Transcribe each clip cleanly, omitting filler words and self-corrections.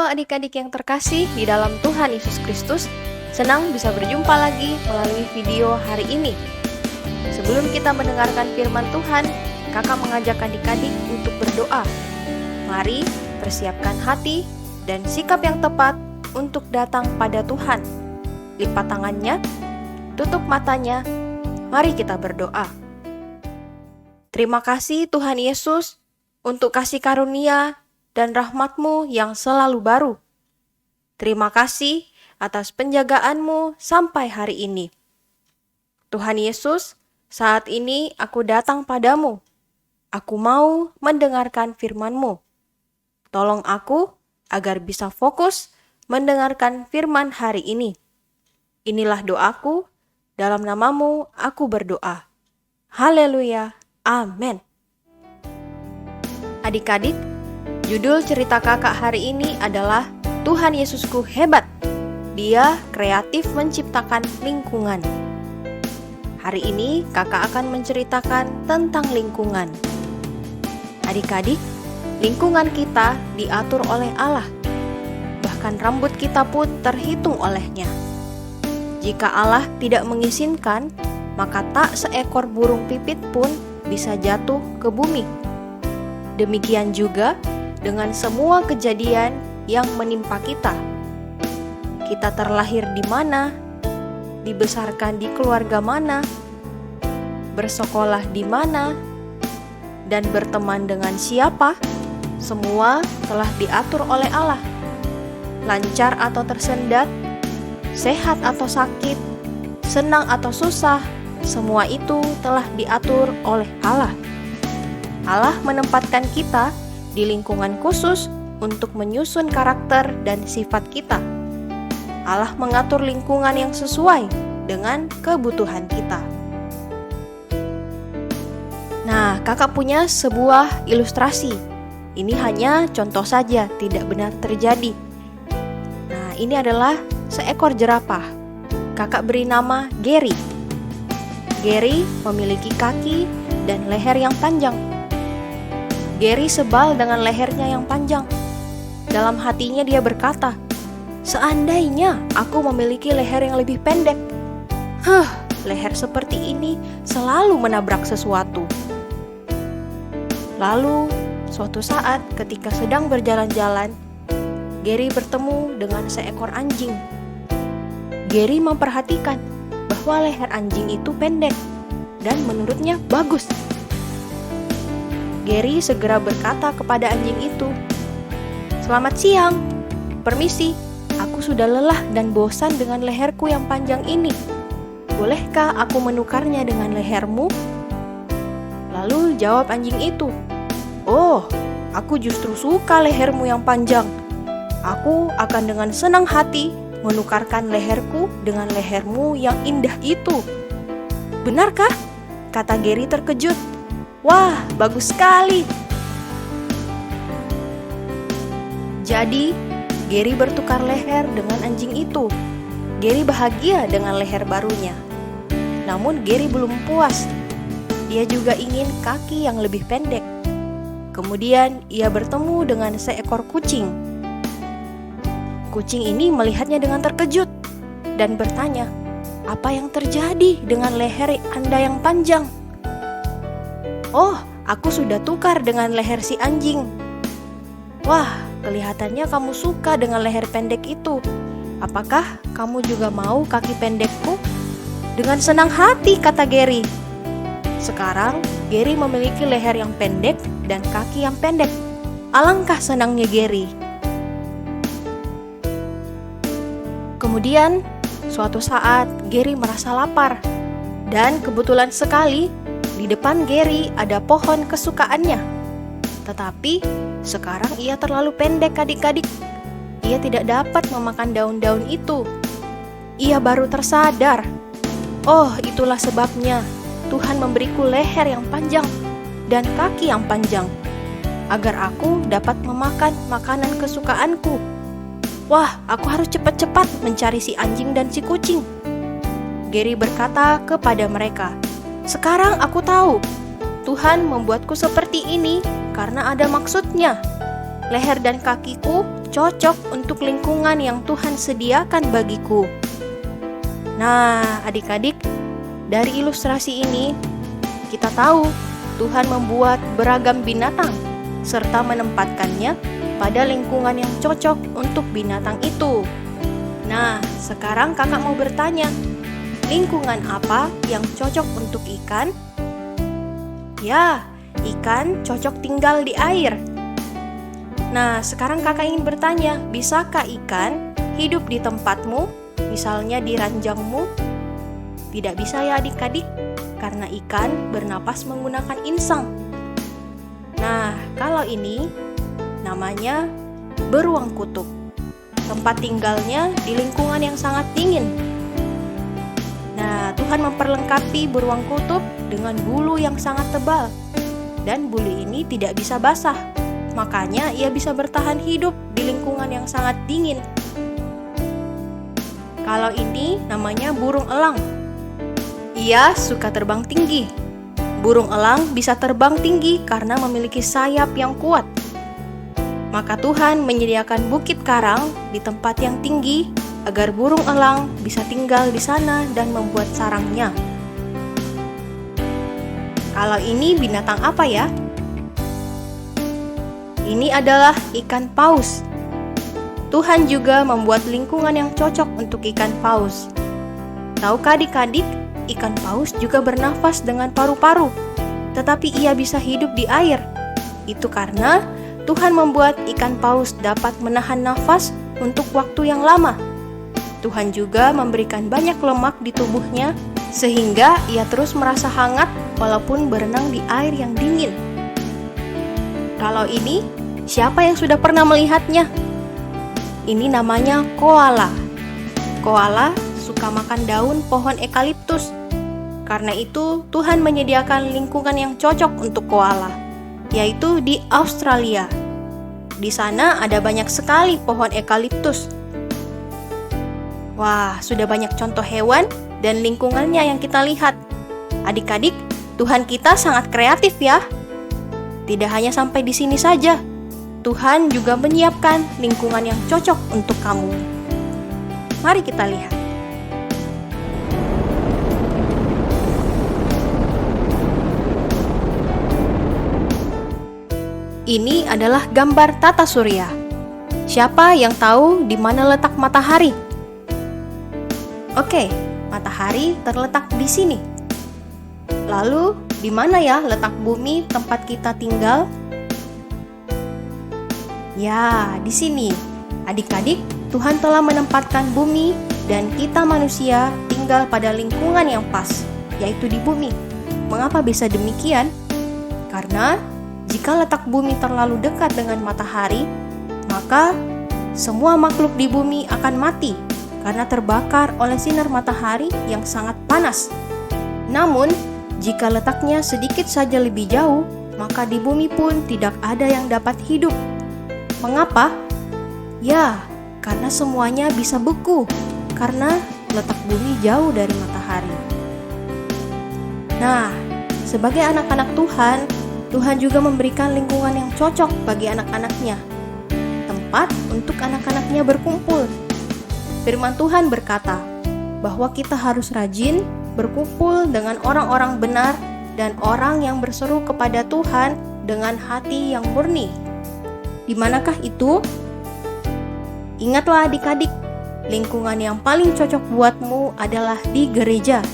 Halo adik-adik yang terkasih di dalam Tuhan Yesus Kristus. Senang bisa berjumpa lagi melalui video hari ini. Sebelum kita mendengarkan firman Tuhan, kakak mengajak adik-adik untuk berdoa. Mari persiapkan hati dan sikap yang tepat untuk datang pada Tuhan. Lipat tangannya, tutup matanya, mari kita berdoa. Terima kasih Tuhan Yesus untuk kasih karunia dan rahmat-Mu yang selalu baru. Terima kasih atas penjagaan-Mu sampai hari ini. Tuhan Yesus, saat ini aku datang padamu. Aku mau mendengarkan firman-Mu. Tolong aku agar bisa fokus mendengarkan firman hari ini. Inilah doaku, dalam nama-Mu aku berdoa. Haleluya, amin. Adik-adik, judul cerita kakak hari ini adalah Tuhan Yesusku hebat. Dia kreatif menciptakan lingkungan. Hari ini kakak akan menceritakan tentang lingkungan. Adik-adik, lingkungan kita diatur oleh Allah. Bahkan rambut kita pun terhitung olehnya. Jika Allah tidak mengizinkan, maka tak seekor burung pipit pun bisa jatuh ke bumi. Demikian juga dengan semua kejadian yang menimpa kita. Kita terlahir di mana, dibesarkan di keluarga mana, bersekolah di mana, dan berteman dengan siapa, semua telah diatur oleh Allah. Lancar atau tersendat, sehat atau sakit, senang atau susah, semua itu telah diatur oleh Allah. Allah menempatkan kita di lingkungan khusus untuk menyusun karakter dan sifat kita. Allah mengatur lingkungan yang sesuai dengan kebutuhan kita. Nah, kakak punya sebuah ilustrasi. Ini hanya contoh saja, tidak benar terjadi. Nah, ini adalah seekor jerapah. Kakak beri nama Gary. Gary memiliki kaki dan leher yang panjang. Gary sebal dengan lehernya yang panjang. Dalam hatinya dia berkata, "Seandainya aku memiliki leher yang lebih pendek. Leher seperti ini selalu menabrak sesuatu." Lalu, suatu saat ketika sedang berjalan-jalan, Gary bertemu dengan seekor anjing. Gary memperhatikan bahwa leher anjing itu pendek dan menurutnya bagus. Gary segera berkata kepada anjing itu, "Selamat siang, permisi, aku sudah lelah dan bosan dengan leherku yang panjang ini. Bolehkah aku menukarnya dengan lehermu?" Lalu jawab anjing itu, "Oh, aku justru suka lehermu yang panjang. Aku akan dengan senang hati menukarkan leherku dengan lehermu yang indah itu." "Benarkah?" kata Gary terkejut. "Wah, bagus sekali." Jadi, Gary bertukar leher dengan anjing itu. Gary bahagia dengan leher barunya. Namun Gary belum puas. Dia juga ingin kaki yang lebih pendek. Kemudian ia bertemu dengan seekor kucing. Kucing ini melihatnya dengan terkejut dan bertanya, "Apa yang terjadi dengan leher Anda yang panjang?" "Oh, aku sudah tukar dengan leher si anjing." "Wah, kelihatannya kamu suka dengan leher pendek itu. Apakah kamu juga mau kaki pendekku?" "Dengan senang hati," kata Gary. Sekarang, Gary memiliki leher yang pendek dan kaki yang pendek. Alangkah senangnya Gary. Kemudian, suatu saat Gary merasa lapar. Dan kebetulan sekali, di depan Gary ada pohon kesukaannya. Tetapi, sekarang ia terlalu pendek adik-adik. Ia tidak dapat memakan daun-daun itu. Ia baru tersadar. Oh, itulah sebabnya Tuhan memberiku leher yang panjang dan kaki yang panjang, agar aku dapat memakan makanan kesukaanku. Wah, aku harus cepat-cepat mencari si anjing dan si kucing. Gary berkata kepada mereka, "Sekarang aku tahu, Tuhan membuatku seperti ini karena ada maksudnya. Leher dan kakiku cocok untuk lingkungan yang Tuhan sediakan bagiku. Nah, adik-adik, dari ilustrasi ini kita tahu Tuhan membuat beragam binatang serta menempatkannya pada lingkungan yang cocok untuk binatang itu. Nah, sekarang kakak mau bertanya, lingkungan apa yang cocok untuk ikan? Ya, ikan cocok tinggal di air. Nah, sekarang kakak ingin bertanya, bisakah ikan hidup di tempatmu, misalnya di ranjangmu? Tidak bisa ya adik-adik, karena ikan bernapas menggunakan insang. Nah, kalau ini namanya beruang kutub. Tempat tinggalnya di lingkungan yang sangat dingin. Nah, Tuhan memperlengkapi beruang kutub dengan bulu yang sangat tebal. Dan bulu ini tidak bisa basah. Makanya ia bisa bertahan hidup di lingkungan yang sangat dingin. Kalau ini namanya burung elang. Ia suka terbang tinggi. Burung elang bisa terbang tinggi karena memiliki sayap yang kuat. Maka Tuhan menyediakan bukit karang di tempat yang tinggi agar burung elang bisa tinggal di sana dan membuat sarangnya. Kalau ini binatang apa ya? Ini adalah ikan paus. Tuhan juga membuat lingkungan yang cocok untuk ikan paus. Tahukah adik-adik, ikan paus juga bernafas dengan paru-paru, tetapi ia bisa hidup di air. Itu karena Tuhan membuat ikan paus dapat menahan nafas untuk waktu yang lama. Tuhan juga memberikan banyak lemak di tubuhnya, sehingga ia terus merasa hangat walaupun berenang di air yang dingin. Kalau ini, siapa yang sudah pernah melihatnya? Ini namanya koala. Koala suka makan daun pohon eukaliptus. Karena itu, Tuhan menyediakan lingkungan yang cocok untuk koala, yaitu di Australia. Di sana ada banyak sekali pohon eukaliptus. Wah, sudah banyak contoh hewan dan lingkungannya yang kita lihat. Adik-adik, Tuhan kita sangat kreatif ya. Tidak hanya sampai di sini saja. Tuhan juga menyiapkan lingkungan yang cocok untuk kamu. Mari kita lihat. Ini adalah gambar tata surya. Siapa yang tahu di mana letak matahari? Oke, matahari terletak di sini. Lalu, di mana ya letak bumi tempat kita tinggal? Ya, di sini. Adik-adik, Tuhan telah menempatkan bumi dan kita manusia tinggal pada lingkungan yang pas, yaitu di bumi. Mengapa bisa demikian? Karena jika letak bumi terlalu dekat dengan matahari, maka semua makhluk di bumi akan mati karena terbakar oleh sinar matahari yang sangat panas. Namun, jika letaknya sedikit saja lebih jauh, maka di bumi pun tidak ada yang dapat hidup. Mengapa? Ya, karena semuanya bisa beku karena letak bumi jauh dari matahari. Nah, sebagai anak-anak Tuhan, Tuhan juga memberikan lingkungan yang cocok bagi anak-anaknya, tempat untuk anak-anaknya berkumpul. Firman Tuhan berkata bahwa kita harus rajin berkumpul dengan orang-orang benar dan orang yang berseru kepada Tuhan dengan hati yang murni. Di manakah itu? Ingatlah adik-adik, lingkungan yang paling cocok buatmu adalah di gereja.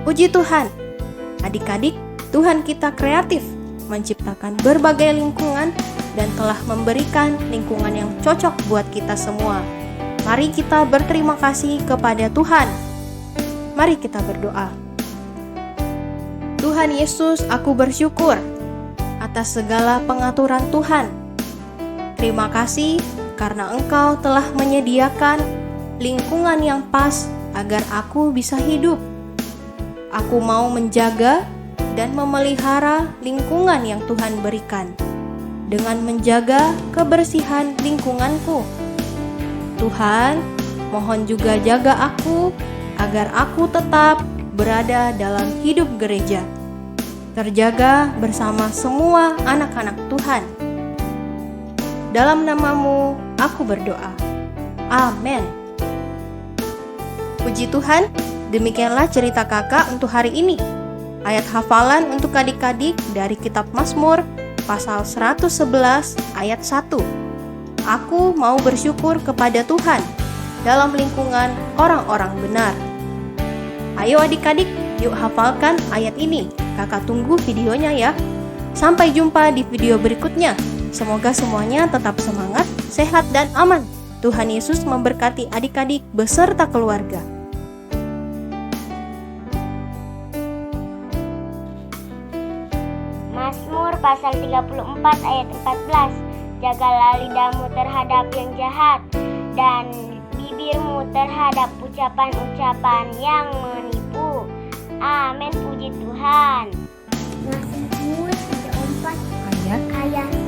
Puji Tuhan, adik-adik, Tuhan kita kreatif, menciptakan berbagai lingkungan dan telah memberikan lingkungan yang cocok buat kita semua. Mari kita berterima kasih kepada Tuhan. Mari kita berdoa. Tuhan Yesus, aku bersyukur atas segala pengaturan Tuhan. Terima kasih karena Engkau telah menyediakan lingkungan yang pas agar aku bisa hidup. Aku mau menjaga dan memelihara lingkungan yang Tuhan berikan dengan menjaga kebersihan lingkunganku. Tuhan, mohon juga jaga aku agar aku tetap berada dalam hidup gereja, terjaga bersama semua anak-anak Tuhan. Dalam namamu aku berdoa. Amin. Puji Tuhan, demikianlah cerita kakak untuk hari ini. Ayat hafalan untuk adik-adik dari kitab Mazmur pasal 111 ayat 1. Aku mau bersyukur kepada Tuhan dalam lingkungan orang-orang benar. Ayo adik-adik, yuk hafalkan ayat ini. Kakak tunggu videonya ya. Sampai jumpa di video berikutnya. Semoga semuanya tetap semangat, sehat, dan aman. Tuhan Yesus memberkati adik-adik beserta keluarga. Mazmur pasal 34 ayat 14. Jagalah lidahmu terhadap yang jahat, dan bibirmu terhadap ucapan-ucapan yang menipu. Amin, puji Tuhan. Mazmur 34 ayat 14.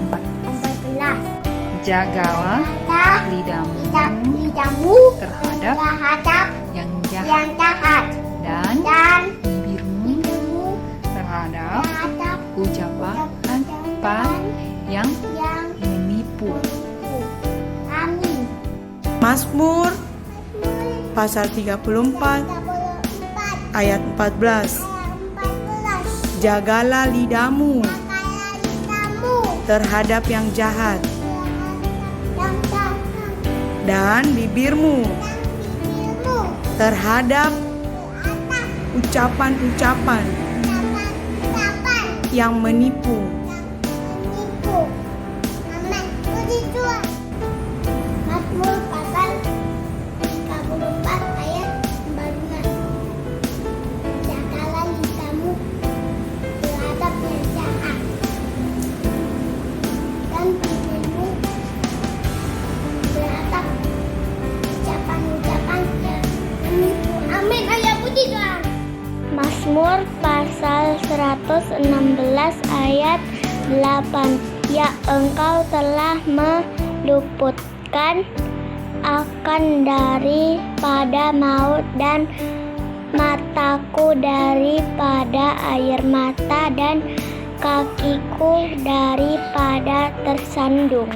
Jagalah lidahmu terhadap yang jahat, dan bibirmu terhadap ucapan yang menipu. Amin. Mazmur pasal 34 ayat 14. Jagalah lidahmu terhadap yang jahat, dan bibirmu terhadap ucapan-ucapan yang menipu. Amin. Puji Tuhan. Mazmur pasal 34 ayat 14. Jagalah lidahmu terhadap yang jahat, dan bibirmu terhadap ucapan-ucapan yang menipu. Amin. Ayat puji Tuhan. Mazmur pasal 116 ayat 8. Ya, Engkau telah meluputkan akan daripada maut, dan mataku daripada air mata, dan kakiku daripada tersandung.